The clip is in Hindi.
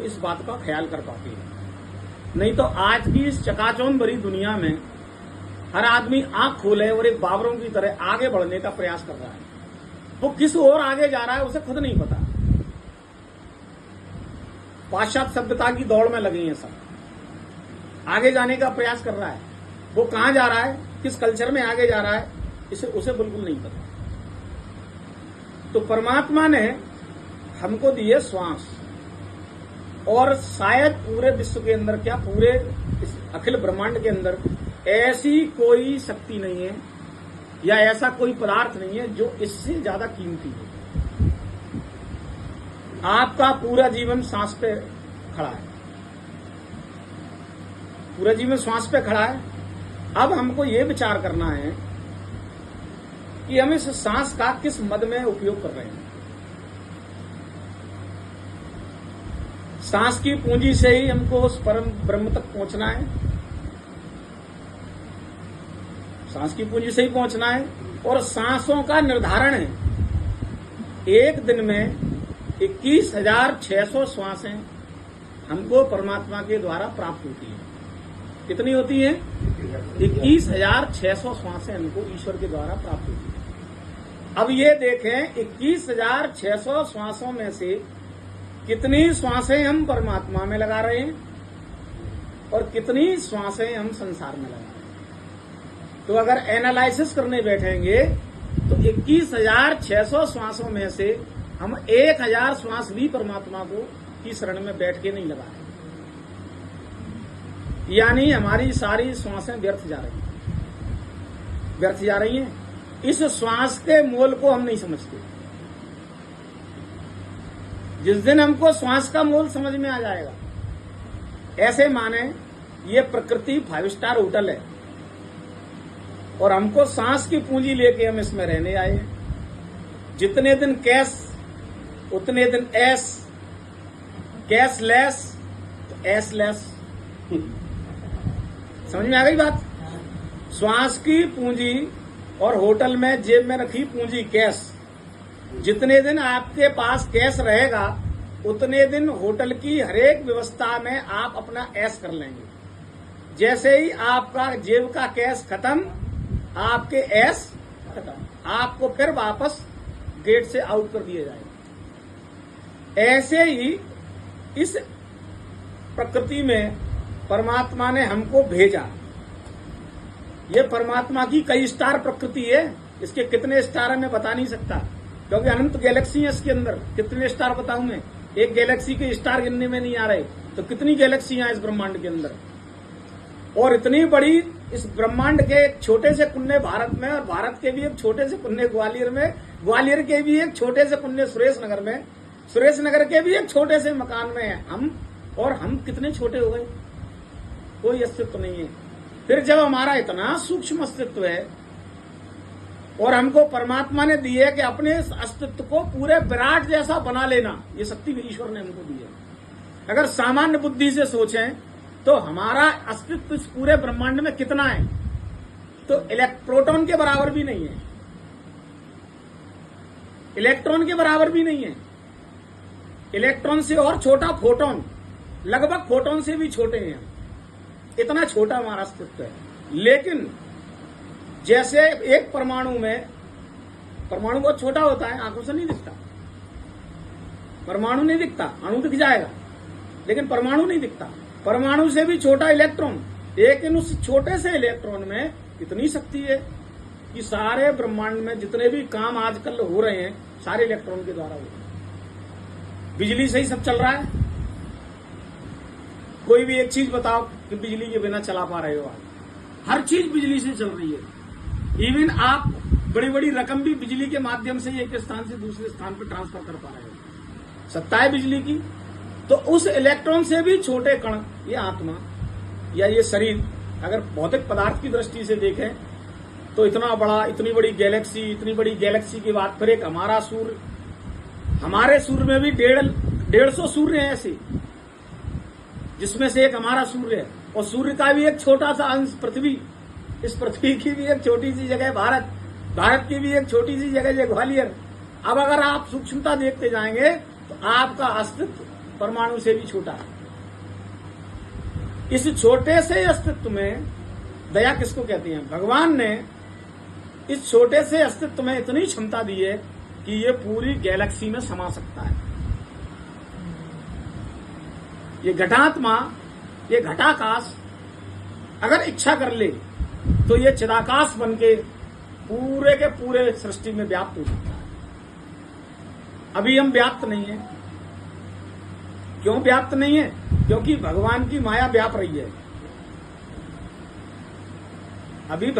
इस बात का ख्याल कर पाती है। नहीं तो आज की इस चकाचौंध भरी दुनिया में हर आदमी आंख खोले और एक बाबरों की तरह आगे बढ़ने का प्रयास कर रहा है। वो किस ओर आगे जा रहा है उसे खुद नहीं पता। पाश्चात्य सभ्यता की दौड़ में लगे हैं सब, आगे जाने का प्रयास कर रहा है। वो कहां जा रहा है, किस कल्चर में आगे जा रहा है, इसे उसे बिल्कुल नहीं पता। तो परमात्मा ने हमको दिए श्वास, और शायद पूरे विश्व के अंदर, क्या पूरे इस अखिल ब्रह्मांड के अंदर ऐसी कोई शक्ति नहीं है या ऐसा कोई पदार्थ नहीं है जो इससे ज्यादा कीमती है। आपका पूरा जीवन सांस पे खड़ा है, पूरा जीवन श्वास पे खड़ा है। अब हमको ये विचार करना है कि हम इस सांस का किस मद में उपयोग कर रहे हैं। सांस की पूंजी से ही हमको उस परम ब्रह्म तक पहुंचना है, सांस की पूंजी से ही पहुंचना है। और सांसों का निर्धारण है, एक दिन में 21,600 श्वासें हमको परमात्मा के द्वारा प्राप्त होती है। कितनी होती है? 21,600 श्वासें हमको ईश्वर के द्वारा प्राप्त होती है। अब ये देखें, 21,600 श्वासों में से कितनी श्वासें हम परमात्मा में लगा रहे हैं और कितनी श्वासें हम संसार में लगा रहे हैं। तो अगर एनालिसिस करने बैठेंगे तो 21,600 श्वासों में से हम 1,000 श्वास भी परमात्मा को की शरण में बैठ के नहीं लगा रहे, यानी हमारी सारी श्वासें व्यर्थ जा रही हैं, व्यर्थ जा रही हैं। इस श्वास के मोल को हम नहीं समझते। जिस दिन हमको श्वास का मोल समझ में आ जाएगा, ऐसे माने ये प्रकृति 5 स्टार होटल है और हमको सांस की पूंजी लेके हम इसमें रहने आए हैं। जितने दिन कैश उतने दिन एस, कैशलेस तो एसलेस। समझ में आ गई बात? श्वास की पूंजी और होटल में जेब में रखी पूंजी कैश। जितने दिन आपके पास कैश रहेगा उतने दिन होटल की हरेक व्यवस्था में आप अपना ऐश कर लेंगे। जैसे ही आपका जेब का कैश खत्म, आपके ऐश खत्म, आपको फिर वापस गेट से आउट कर दिया जाएगा। ऐसे ही इस प्रकृति में परमात्मा ने हमको भेजा। ये परमात्मा की कई स्टार प्रकृति है, इसके कितने स्टार है मैं बता नहीं सकता, क्योंकि अनंत गैलेक्सी है इसके अंदर। कितने स्टार बताऊं मैं? एक गैलेक्सी के स्टार गिनने में नहीं आ रहे, तो कितनी गैलेक्सियां इस ब्रह्मांड के अंदर। और इतनी बड़ी इस ब्रह्मांड के एक छोटे से कुन्ने भारत में, और भारत के भी एक छोटे से कुन्ने ग्वालियर में, ग्वालियर के भी एक छोटे से कुन्ने सुरेश नगर में, सुरेश नगर के भी एक छोटे से मकान में है हम। और हम कितने छोटे हो गए, कोई अस्तित्व नहीं है। फिर जब हमारा इतना सूक्ष्म अस्तित्व है और हमको परमात्मा ने दी है कि अपने इस अस्तित्व को पूरे विराट जैसा बना लेना, ये शक्ति भी ईश्वर ने हमको दी है। अगर सामान्य बुद्धि से सोचें तो हमारा अस्तित्व इस पूरे ब्रह्मांड में कितना है, तो प्रोटॉन के बराबर भी नहीं है, इलेक्ट्रॉन के बराबर भी नहीं है। इलेक्ट्रॉन से और छोटा फोटोन, लगभग फोटोन से भी छोटे हैं। इतना छोटा हमारा अस्तित्व है। लेकिन जैसे एक परमाणु में, परमाणु बहुत छोटा होता है, आंखों से नहीं दिखता, परमाणु नहीं दिखता, अणु दिख जाएगा लेकिन परमाणु नहीं दिखता। परमाणु से भी छोटा इलेक्ट्रॉन, लेकिन उस छोटे से इलेक्ट्रॉन में इतनी शक्ति है कि सारे ब्रह्मांड में जितने भी काम आजकल हो रहे हैं सारे इलेक्ट्रॉन के द्वारा हो रहे हैं। बिजली से ही सब चल रहा है। कोई भी एक चीज बताओ कि बिजली के बिना चला पा रहे हो आप? हर चीज बिजली से चल रही है। इवन आप बड़ी बड़ी रकम भी बिजली के माध्यम से एक स्थान से दूसरे स्थान पर ट्रांसफर कर पा रहे हो। सत्ता है बिजली की। तो उस इलेक्ट्रॉन से भी छोटे कण, ये आत्मा या ये शरीर, अगर भौतिक पदार्थ की दृष्टि से देखें तो इतना बड़ा, इतनी बड़ी गैलेक्सी, इतनी बड़ी गैलेक्सी के बाद फिर एक हमारा सूर्य, हमारे सूर्य में भी 150 सूर्य हैं ऐसे, जिसमें से एक हमारा सूर्य है। और सूर्य का भी एक छोटा सा अंश पृथ्वी, इस पृथ्वी की भी एक छोटी सी जगह भारत, भारत की भी एक छोटी सी जगह है ग्वालियर। अब अगर आप सूक्ष्मता देखते जाएंगे तो आपका अस्तित्व परमाणु से भी छोटा है। इस छोटे से अस्तित्व में दया किसको कहती है? भगवान ने इस छोटे से अस्तित्व में इतनी क्षमता दी है कि ये पूरी गैलेक्सी में समा सकता है। ये घटात्मा, ये घटाकाश अगर इच्छा कर ले तो ये चिदाकाश बन के पूरे सृष्टि में व्याप्त हो सकता है। अभी हम व्याप्त नहीं है। क्यों व्याप्त नहीं है? क्योंकि भगवान की माया व्याप रही है। अभी